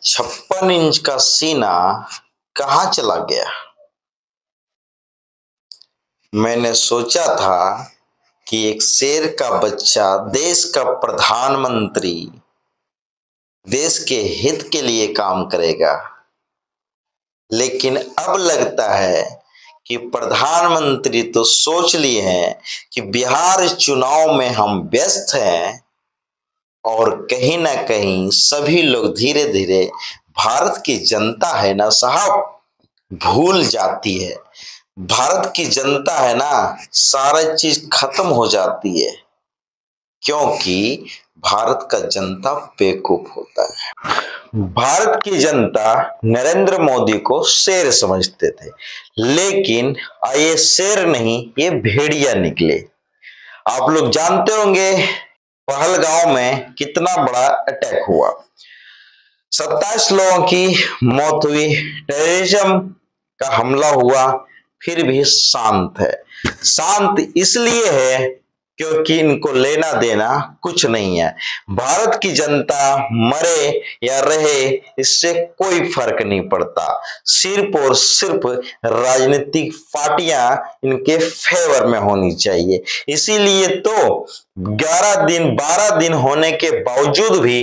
56 inch का सीना कहाँ चला गया। मैंने सोचा था कि एक शेर का बच्चा देश का प्रधानमंत्री देश के हित के लिए काम करेगा, लेकिन अब लगता है कि प्रधानमंत्री तो सोच लिए हैं कि बिहार चुनाव में हम व्यस्त हैं और कहीं ना कहीं सभी लोग धीरे धीरे भारत की जनता है ना साहब भूल जाती है। भारत की जनता है ना सारा चीज खत्म हो जाती है, क्योंकि भारत का जनता बेवकूफ होता है। भारत की जनता नरेंद्र मोदी को शेर समझते थे, लेकिन ये शेर नहीं, ये भेड़िया निकले। आप लोग जानते होंगे पहलगांव में कितना बड़ा अटैक हुआ, 27 लोगों की मौत हुई, टेररिज्म का हमला हुआ, फिर भी शांत है। शांत इसलिए है क्योंकि इनको लेना देना कुछ नहीं है। भारत की जनता मरे या रहे इससे कोई फर्क नहीं पड़ता, सिर्फ और सिर्फ राजनीतिक पार्टियां इनके फेवर में होनी चाहिए। इसीलिए तो 12 दिन होने के बावजूद भी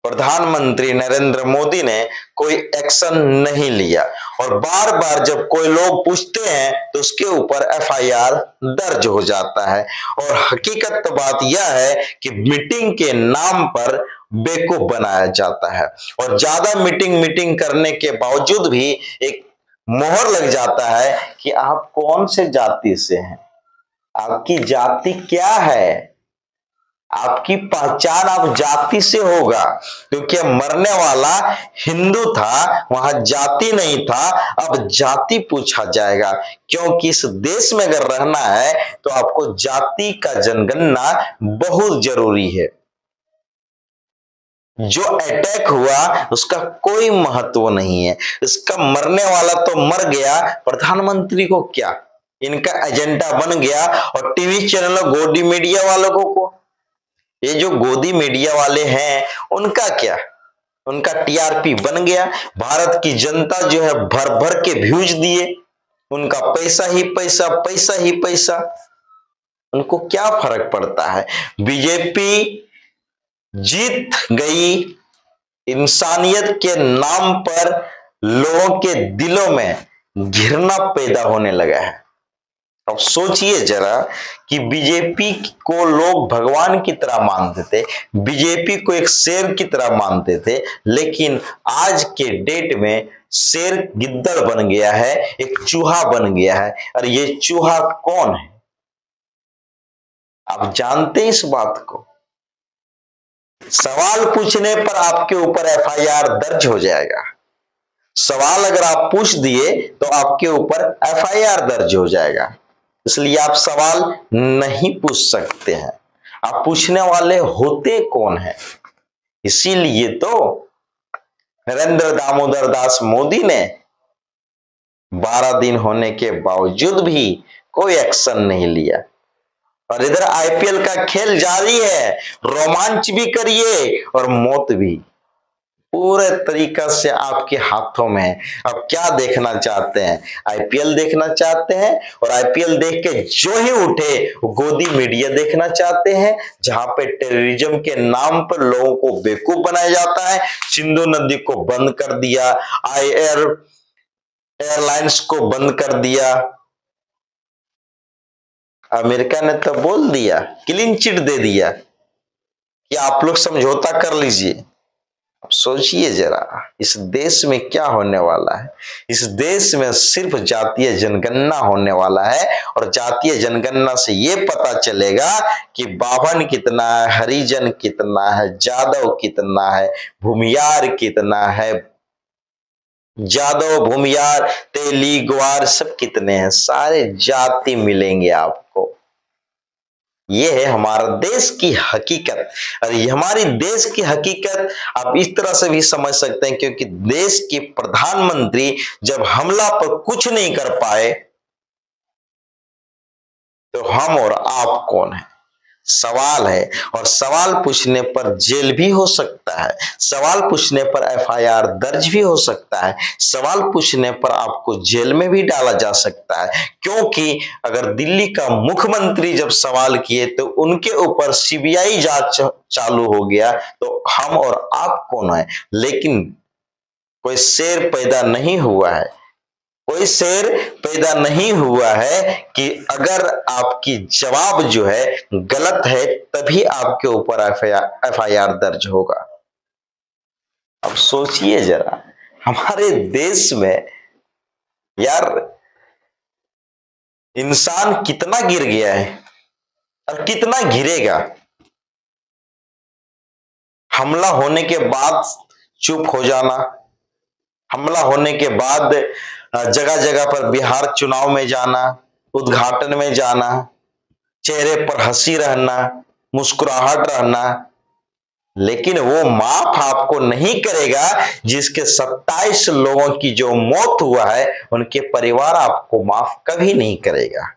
प्रधानमंत्री नरेंद्र मोदी ने कोई एक्शन नहीं लिया, और बार बार जब कोई लोग पूछते हैं तो उसके ऊपर एफआईआर दर्ज हो जाता है। और हकीकत बात यह है कि मीटिंग के नाम पर बेवकूफ बनाया जाता है, और ज्यादा मीटिंग करने के बावजूद भी एक मोहर लग जाता है कि आप कौन से जाति से हैं, आपकी जाति क्या है, आपकी पहचान आप जाति से होगा। क्योंकि मरने वाला हिंदू था, वहां जाति नहीं था, अब जाति पूछा जाएगा। क्योंकि इस देश में अगर रहना है तो आपको जाति का जनगणना बहुत जरूरी है। जो अटैक हुआ उसका कोई महत्व नहीं है, इसका मरने वाला तो मर गया, प्रधानमंत्री को क्या, इनका एजेंडा बन गया। और टीवी चैनलों गोदी मीडिया वालों को, ये जो गोदी मीडिया वाले हैं उनका क्या, उनका टीआरपी बन गया। भारत की जनता जो है भर भर के व्यूज दिए, उनका पैसा ही पैसा, पैसा ही पैसा, उनको क्या फर्क पड़ता है। बीजेपी जीत गई, इंसानियत के नाम पर लोगों के दिलों में घृणा पैदा होने लगा है। अब सोचिए जरा कि बीजेपी को लोग भगवान की तरह मानते थे, बीजेपी को एक शेर की तरह मानते थे, लेकिन आज के डेट में शेर गिद्दड़ बन गया है, एक चूहा बन गया है। और ये चूहा कौन है, आप जानते हैं इस बात को। सवाल पूछने पर आपके ऊपर एफआईआर दर्ज हो जाएगा। सवाल अगर आप पूछ दिए तो आपके ऊपर एफआईआर दर्ज हो जाएगा। इसलिए आप सवाल नहीं पूछ सकते हैं। आप पूछने वाले होते कौन है। इसीलिए तो नरेंद्र दामोदर दास मोदी ने 12 दिन होने के बावजूद भी कोई एक्शन नहीं लिया। और इधर आईपीएल का खेल जारी है, रोमांच भी करिए और मौत भी, पूरे तरीका से आपके हाथों में है। अब क्या देखना चाहते हैं, आईपीएल देखना चाहते हैं, और आईपीएल देख के जो ही उठे वो गोदी मीडिया देखना चाहते हैं, जहां पे टेररिज्म के नाम पर लोगों को बेवकूफ बनाया जाता है। सिंधु नदी को बंद कर दिया, एयरलाइंस को बंद कर दिया, अमेरिका ने तो बोल दिया, क्लीन चिट दे दिया कि आप लोग समझौता कर लीजिए। अब सोचिए जरा इस देश में क्या होने वाला है। इस देश में सिर्फ जातीय जनगणना होने वाला है, और जातीय जनगणना से ये पता चलेगा कि बाभन कितना है, हरिजन कितना है, जादव कितना है, भूमियार कितना है, जादव भूमियार तेली ग्वार सब कितने हैं, सारे जाति मिलेंगे आपको। ये है हमारा देश की हकीकत। और ये हमारी देश की हकीकत आप इस तरह से भी समझ सकते हैं, क्योंकि देश के प्रधानमंत्री जब हमला पर कुछ नहीं कर पाए तो हम और आप कौन है। सवाल है, और सवाल पूछने पर जेल भी हो सकता है, सवाल पूछने पर एफआईआर दर्ज भी हो सकता है, सवाल पूछने पर आपको जेल में भी डाला जा सकता है। क्योंकि अगर दिल्ली का मुख्यमंत्री जब सवाल किए तो उनके ऊपर सीबीआई जांच चालू हो गया, तो हम और आप कौन है? लेकिन कोई शेर पैदा नहीं हुआ है, कोई शेर पैदा नहीं हुआ है कि अगर आपकी जवाब जो है गलत है तभी आपके ऊपर एफआईआर दर्ज होगा। अब सोचिए जरा, हमारे देश में यार इंसान कितना गिर गया है और कितना गिरेगा। हमला होने के बाद चुप हो जाना, हमला होने के बाद जगह जगह पर बिहार चुनाव में जाना, उद्घाटन में जाना, चेहरे पर हंसी रहना, मुस्कुराहट रहना, लेकिन वो माफ आपको नहीं करेगा जिसके 27 लोगों की जो मौत हुआ है उनके परिवार आपको माफ कभी नहीं करेगा।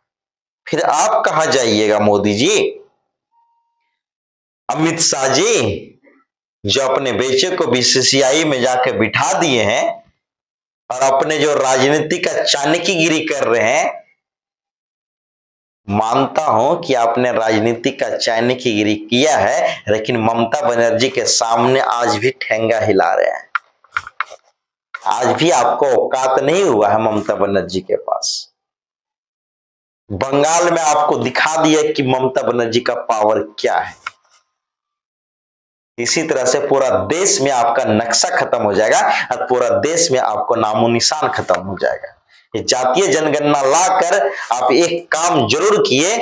फिर आप कहां जाइएगा मोदी जी? अमित शाह जी जो अपने बेटे को बीसीसीआई में जाकर बिठा दिए हैं और अपने जो राजनीति का चाणक्यगिरी कर रहे हैं, मानता हूं कि आपने राजनीति का चाणक्यगिरी किया है, लेकिन ममता बनर्जी के सामने आज भी ठेंगा हिला रहे हैं। आज भी आपको औकात नहीं हुआ है ममता बनर्जी के पास। बंगाल में आपको दिखा दिया कि ममता बनर्जी का पावर क्या है। इसी तरह से पूरा देश में आपका नक्शा खत्म हो जाएगा और पूरा देश में आपको नामो निशान खत्म हो जाएगा। ये जातीय जनगणना लाकर आप एक काम जरूर किए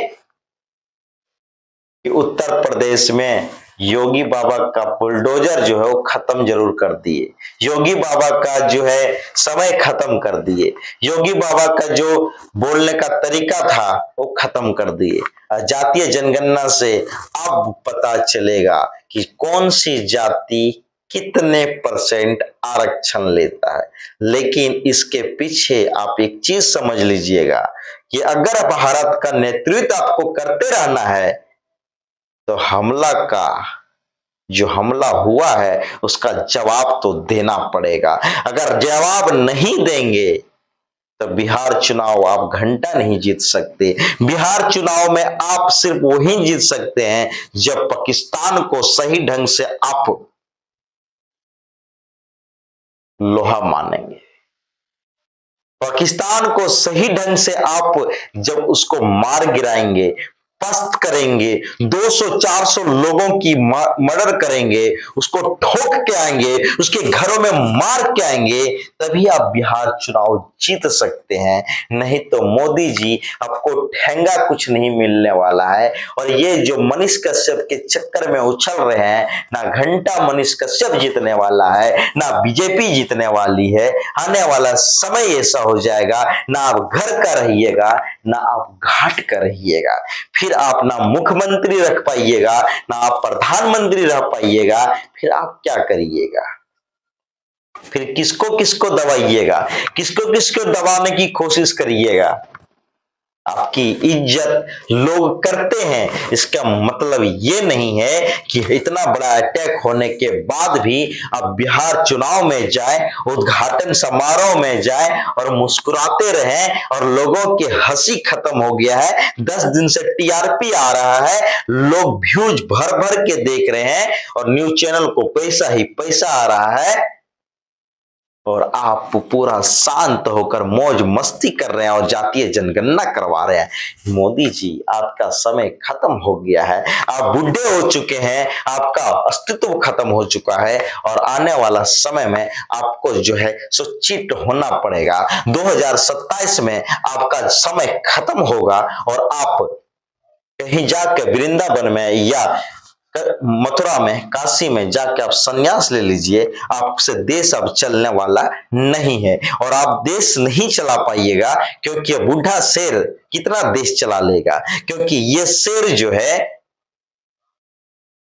कि उत्तर प्रदेश में योगी बाबा का बुलडोजर जो है वो खत्म जरूर कर दिए, योगी बाबा का जो है समय खत्म कर दिए, योगी बाबा का जो बोलने का तरीका था वो खत्म कर दिए। जातीय जनगणना से अब पता चलेगा कि कौन सी जाति कितने परसेंट आरक्षण लेता है। लेकिन इसके पीछे आप एक चीज समझ लीजिएगा कि अगर भारत का नेतृत्व आपको करते रहना है तो हमला का जो हमला हुआ है उसका जवाब तो देना पड़ेगा। अगर जवाब नहीं देंगे तो बिहार चुनाव आप घंटा नहीं जीत सकते। बिहार चुनाव में आप सिर्फ वही जीत सकते हैं जब पाकिस्तान को सही ढंग से आप लोहा मानेंगे, पाकिस्तान को सही ढंग से आप जब उसको मार गिराएंगे, पस्त करेंगे, 200-400 लोगों की मर्डर करेंगे, उसको ठोक के आएंगे, उसके घरों में मार के आएंगे, तभी आप बिहार चुनाव जीत सकते हैं। नहीं तो मोदी जी आपको ठेंगा कुछ नहीं मिलने वाला है। और ये जो मनीष कश्यप के चक्कर में उछल रहे हैं, ना घंटा मनीष कश्यप जीतने वाला है, ना बीजेपी जीतने वाली है। आने वाला समय ऐसा हो जाएगा, ना आप घर का रहिएगा ना आप घाट का रहिएगा। फिर आप ना मुख्यमंत्री रख पाइएगा ना आप प्रधानमंत्री रह पाइएगा। फिर आप क्या करिएगा? फिर किसको किसको दबाइएगा, किसको किसको दबाने की कोशिश करिएगा? आपकी इज्जत लोग करते हैं, इसका मतलब ये नहीं है कि इतना बड़ा अटैक होने के बाद भी आप बिहार चुनाव में जाएं, उद्घाटन समारोह में जाएं और मुस्कुराते रहें और लोगों की हंसी खत्म हो गया है। 10 दिन से टीआरपी आ रहा है, लोग व्यूज भर भर के देख रहे हैं और न्यूज चैनल को पैसा ही पैसा आ रहा है और आप पूरा शांत होकर मौज मस्ती कर रहे हैं और जातीय जनगणना करवा रहे हैं। मोदी जी आपका समय खत्म हो गया है, आप बुढ़े हो चुके हैं, आपका अस्तित्व खत्म हो चुका है और आने वाला समय में आपको जो है सो चिट होना पड़ेगा। 2027 में आपका समय खत्म होगा और आप कहीं जाकर वृंदावन में या मथुरा में, काशी में जाके आप संन्यास ले लीजिए। आपसे देश अब चलने वाला नहीं है और आप देश नहीं चला पाइएगा क्योंकि ये बूढ़ा शेर कितना देश चला लेगा। क्योंकि ये शेर जो है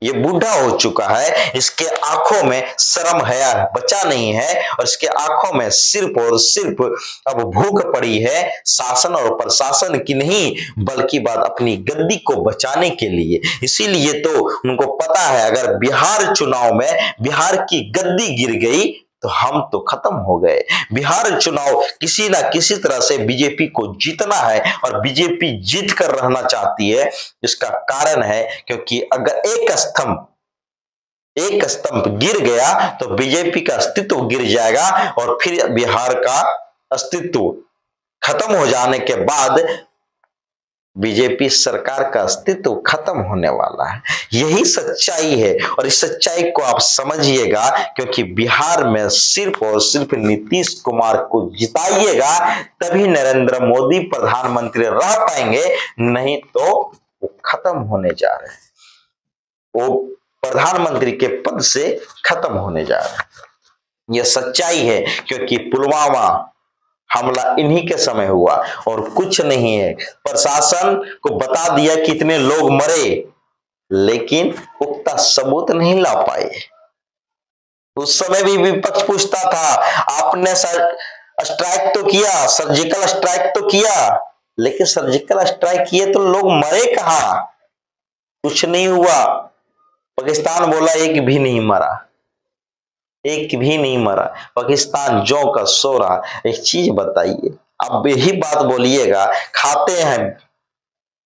ये बूढ़ा हो चुका है, इसके आंखों में शर्म हया बचा नहीं है और इसके आंखों में सिर्फ और सिर्फ अब भूख पड़ी है शासन और प्रशासन की नहीं, बल्कि बात अपनी गद्दी को बचाने के लिए। इसीलिए तो उनको पता है अगर बिहार चुनाव में बिहार की गद्दी गिर गई तो हम तो खत्म हो गए। बिहार चुनाव किसी ना किसी तरह से बीजेपी को जीतना है और बीजेपी जीत कर रहना चाहती है। इसका कारण है क्योंकि अगर एक स्तंभ गिर गया तो बीजेपी का अस्तित्व गिर जाएगा और फिर बिहार का अस्तित्व खत्म हो जाने के बाद बीजेपी सरकार का अस्तित्व खत्म होने वाला है। यही सच्चाई है और इस सच्चाई को आप समझिएगा, क्योंकि बिहार में सिर्फ और सिर्फ नीतीश कुमार को जिताइएगा तभी नरेंद्र मोदी प्रधानमंत्री रह पाएंगे, नहीं तो वो खत्म होने जा रहे हैं, वो प्रधानमंत्री के पद से खत्म होने जा रहे हैं। यह सच्चाई है, क्योंकि पुलवामा हमला इन्हीं के समय हुआ और कुछ नहीं है। प्रशासन को बता दिया कि इतने लोग मरे, लेकिन पुख्ता सबूत नहीं ला पाए। उस समय भी विपक्ष पूछता था आपने स्ट्राइक तो किया, सर्जिकल स्ट्राइक तो किया, लेकिन सर्जिकल स्ट्राइक किए तो लोग मरे कहां? कुछ नहीं हुआ। पाकिस्तान बोला एक भी नहीं मरा, एक भी नहीं मरा। पाकिस्तान जो का सो रहा। एक चीज बताइए, अब यही बात बोलिएगा,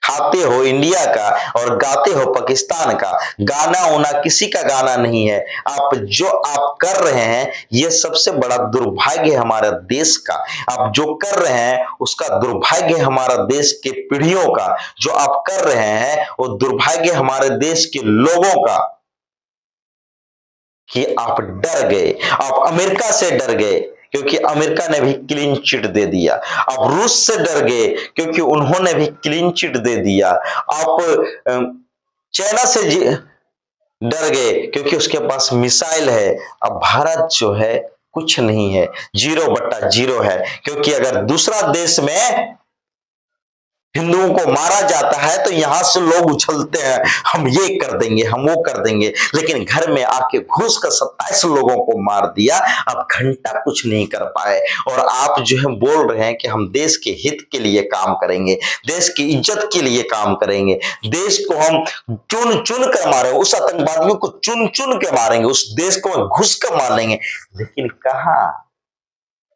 खाते हो इंडिया का और गाते हो पाकिस्तान का। गाना होना किसी का गाना नहीं है। आप जो आप कर रहे हैं ये सबसे बड़ा दुर्भाग्य है हमारे देश का। आप जो कर रहे हैं उसका दुर्भाग्य हमारा देश के पीढ़ियों का। जो आप कर रहे हैं वो दुर्भाग्य हमारे देश के लोगों का, कि आप डर गए। आप अमेरिका से डर गए क्योंकि अमेरिका ने भी क्लीन चिट दे दिया। आप रूस से डर गए क्योंकि उन्होंने भी क्लीन चिट दे दिया। आप चाइना से डर गए क्योंकि उसके पास मिसाइल है। अब भारत जो है कुछ नहीं है, 0/0 है। क्योंकि अगर दूसरा देश में हिंदुओं को मारा जाता है तो यहां से लोग उछलते हैं, हम ये कर देंगे, हम वो कर देंगे, लेकिन घर में आके घुस कर 27 लोगों को मार दिया। अब घंटा कुछ नहीं कर पाए और आप जो है बोल रहे हैं कि हम देश के हित के लिए काम करेंगे, देश की इज्जत के लिए काम करेंगे, देश को हम चुन चुन कर मारेंगे, उस आतंकवादियों को चुन चुन के मारेंगे, उस देश को घुस कर मार लेंगे। लेकिन कहां,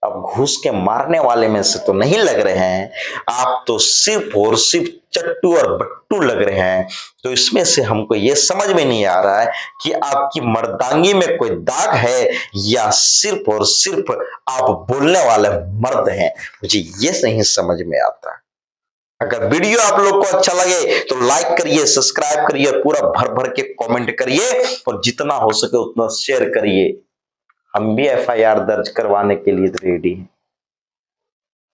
अब घुस के मारने वाले में से तो नहीं लग रहे हैं, आप तो सिर्फ और सिर्फ चट्टू और बट्टू लग रहे हैं। तो इसमें से हमको ये समझ में नहीं आ रहा है कि आपकी मर्दांगी में कोई दाग है या सिर्फ और सिर्फ आप बोलने वाले मर्द हैं। मुझे ये नहीं समझ में आता। अगर वीडियो आप लोग को अच्छा लगे तो लाइक करिए, सब्सक्राइब करिए, पूरा भर भर के कमेंट करिए और जितना हो सके उतना शेयर करिए। हम भी FIR दर्ज करवाने के लिए रेडी हैं।